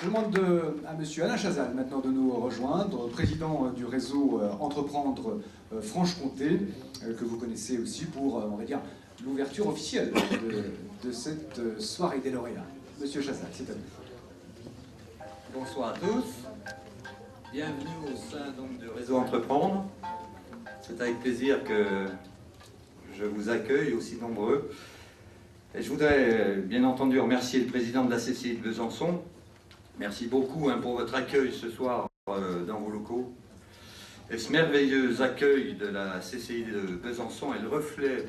Je demande à M. Alain Chazal maintenant de nous rejoindre, président du réseau Entreprendre Franche-Comté, que vous connaissez aussi pour, on va dire, l'ouverture officielle de cette soirée des lauréats. Monsieur Chazal, c'est à vous. Bonsoir à tous. Bienvenue au sein donc, du réseau Entreprendre. C'est avec plaisir que je vous accueille aussi nombreux. Et je voudrais bien entendu remercier le président de la CCI de Besançon. Merci beaucoup pour votre accueil ce soir dans vos locaux. Et ce merveilleux accueil de la CCI de Besançon est le reflet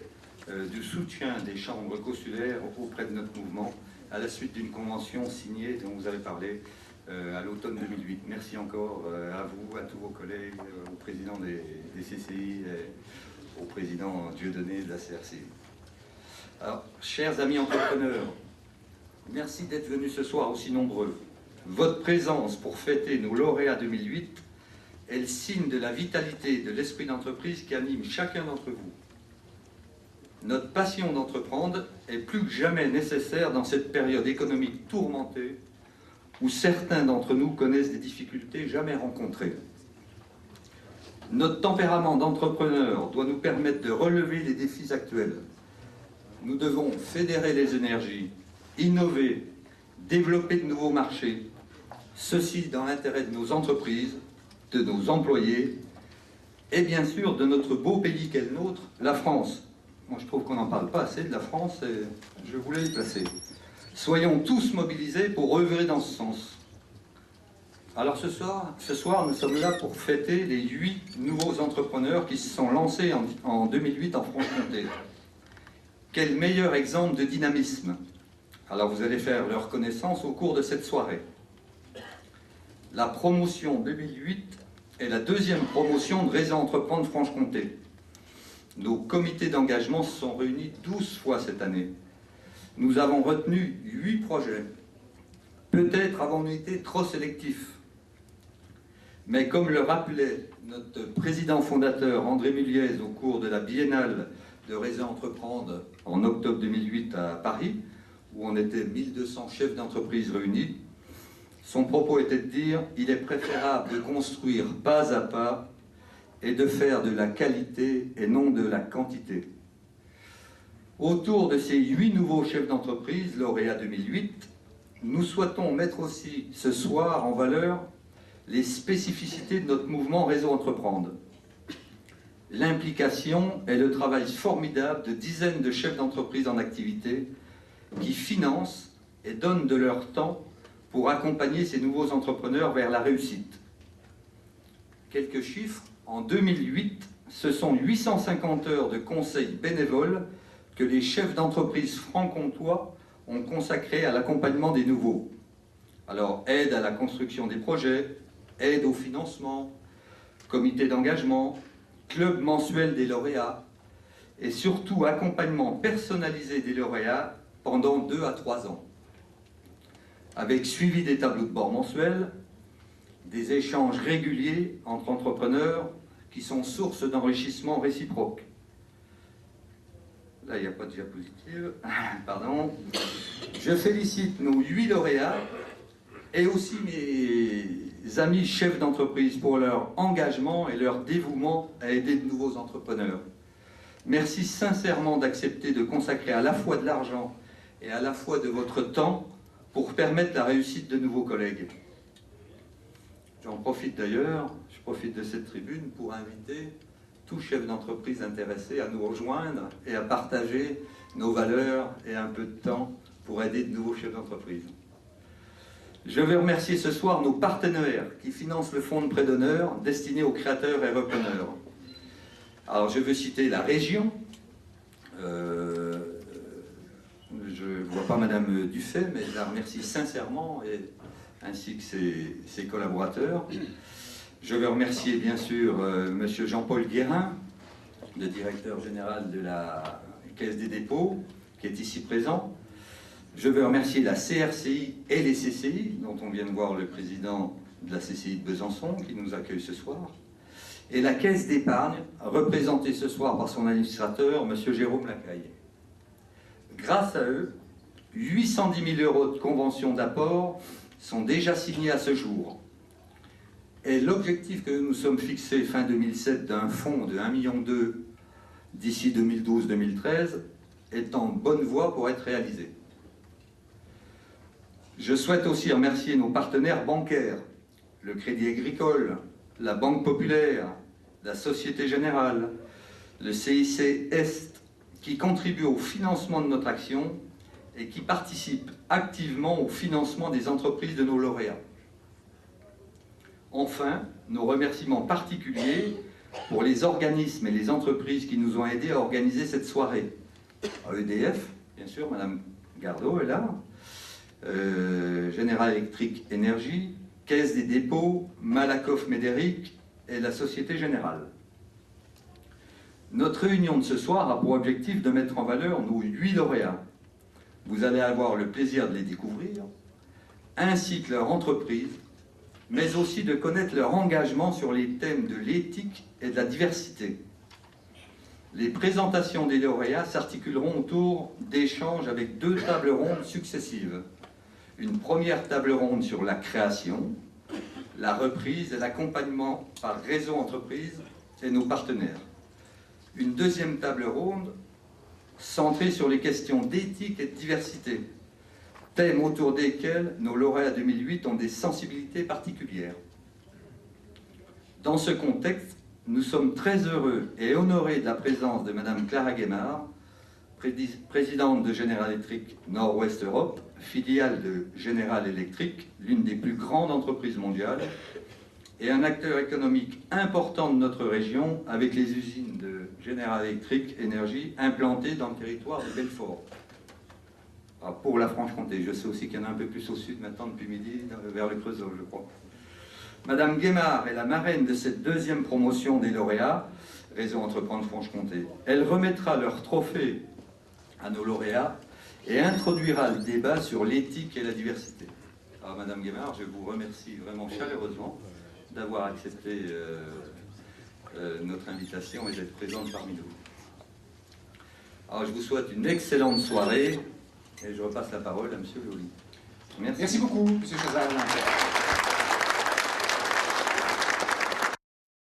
du soutien des chambres consulaires auprès de notre mouvement à la suite d'une convention signée dont vous avez parlé à l'automne 2008. Merci encore à vous, à tous vos collègues, au président des CCI et au président Dieudonné de la CRCI. Alors, chers amis entrepreneurs, merci d'être venus ce soir aussi nombreux. Votre présence pour fêter nos lauréats 2008 est le signe de la vitalité et de l'esprit d'entreprise qui anime chacun d'entre vous. Notre passion d'entreprendre est plus que jamais nécessaire dans cette période économique tourmentée où certains d'entre nous connaissent des difficultés jamais rencontrées. Notre tempérament d'entrepreneur doit nous permettre de relever les défis actuels. Nous devons fédérer les énergies, innover, développer de nouveaux marchés, ceci dans l'intérêt de nos entreprises, de nos employés et bien sûr de notre beau pays qu'est le nôtre, la France. Moi je trouve qu'on n'en parle pas assez de la France et je voulais y placer. Soyons tous mobilisés pour œuvrer dans ce sens. Alors ce soir, nous sommes là pour fêter les 8 nouveaux entrepreneurs qui se sont lancés en 2008 en Franche-Comté. Quel meilleur exemple de dynamisme! Alors vous allez faire leur connaissance au cours de cette soirée. La promotion 2008 est la deuxième promotion de Réseau Entreprendre Franche-Comté. Nos comités d'engagement se sont réunis 12 fois cette année. Nous avons retenu 8 projets. Peut-être avons-nous été trop sélectifs. Mais comme le rappelait notre président fondateur André Muliez au cours de la biennale de Réseau Entreprendre en octobre 2008 à Paris, où on était 1200 chefs d'entreprise réunis, son propos était de dire « Il est préférable de construire pas à pas et de faire de la qualité et non de la quantité ». Autour de ces 8 nouveaux chefs d'entreprise, lauréats 2008, nous souhaitons mettre aussi ce soir en valeur les spécificités de notre mouvement Réseau Entreprendre. L'implication et le travail formidable de dizaines de chefs d'entreprise en activité qui financent et donnent de leur temps pour accompagner ces nouveaux entrepreneurs vers la réussite. Quelques chiffres, en 2008, ce sont 850 heures de conseils bénévoles que les chefs d'entreprise franc-comtois ont consacrés à l'accompagnement des nouveaux. Alors, aide à la construction des projets, aide au financement, comité d'engagement, club mensuel des lauréats et surtout accompagnement personnalisé des lauréats pendant 2 à 3 ans. Avec suivi des tableaux de bord mensuels, des échanges réguliers entre entrepreneurs qui sont source d'enrichissement réciproque. Là, il n'y a pas de diapositive, pardon. Je félicite nos 8 lauréats et aussi mes amis chefs d'entreprise pour leur engagement et leur dévouement à aider de nouveaux entrepreneurs. Merci sincèrement d'accepter de consacrer à la fois de l'argent et à la fois de votre temps pour permettre la réussite de nouveaux collègues. J'en profite d'ailleurs, je profite de cette tribune pour inviter tout chef d'entreprise intéressé à nous rejoindre et à partager nos valeurs et un peu de temps pour aider de nouveaux chefs d'entreprise. Je veux remercier ce soir nos partenaires qui financent le fonds de prêt d'honneur destiné aux créateurs et repreneurs. Alors je veux citer la région, je ne vois pas Madame Dufay, mais je la remercie sincèrement, ainsi que ses collaborateurs. Je veux remercier bien sûr Monsieur Jean-Paul Guérin, le directeur général de la Caisse des dépôts, qui est ici présent. Je veux remercier la CRCI et les CCI, dont on vient de voir le président de la CCI de Besançon, qui nous accueille ce soir. Et la Caisse d'épargne, représentée ce soir par son administrateur, Monsieur Jérôme Lacaille. Grâce à eux, 810 000 € de conventions d'apport sont déjà signés à ce jour. Et l'objectif que nous nous sommes fixés fin 2007 d'un fonds de 1,2 million d'ici 2012-2013 est en bonne voie pour être réalisé. Je souhaite aussi remercier nos partenaires bancaires, le Crédit Agricole, la Banque Populaire, la Société Générale, le CIC Est, qui contribuent au financement de notre action et qui participent activement au financement des entreprises de nos lauréats. Enfin, nos remerciements particuliers pour les organismes et les entreprises qui nous ont aidés à organiser cette soirée. EDF, bien sûr, Madame Gardot est là, General Electric Energy, Caisse des dépôts, Malakoff Médéric et la Société Générale. Notre réunion de ce soir a pour objectif de mettre en valeur nos 8 lauréats. Vous allez avoir le plaisir de les découvrir, ainsi que leur entreprise, mais aussi de connaître leur engagement sur les thèmes de l'éthique et de la diversité. Les présentations des lauréats s'articuleront autour d'échanges avec 2 tables rondes successives. Une première table ronde sur la création, la reprise et l'accompagnement par Réseau Entreprise et nos partenaires. Une deuxième table ronde centrée sur les questions d'éthique et de diversité, thèmes autour desquels nos lauréats 2008 ont des sensibilités particulières. Dans ce contexte, nous sommes très heureux et honorés de la présence de Madame Clara Guémard, présidente de General Electric Nord-Ouest Europe, filiale de General Electric, l'une des plus grandes entreprises mondiales, et un acteur économique important de notre région avec les usines de General Electric Energy implantées dans le territoire de Belfort. Alors pour la Franche-Comté, je sais aussi qu'il y en a un peu plus au sud maintenant depuis midi, vers le Creusot, je crois. Madame Guémard est la marraine de cette deuxième promotion des lauréats, Réseau Entreprendre Franche-Comté. Elle remettra leur trophée à nos lauréats et introduira le débat sur l'éthique et la diversité. Alors Madame Guémard, je vous remercie vraiment chaleureusement d'avoir accepté notre invitation et d'être présente parmi nous. Alors je vous souhaite une excellente soirée et je repasse la parole à Monsieur Joly. Merci beaucoup, Monsieur Chazal.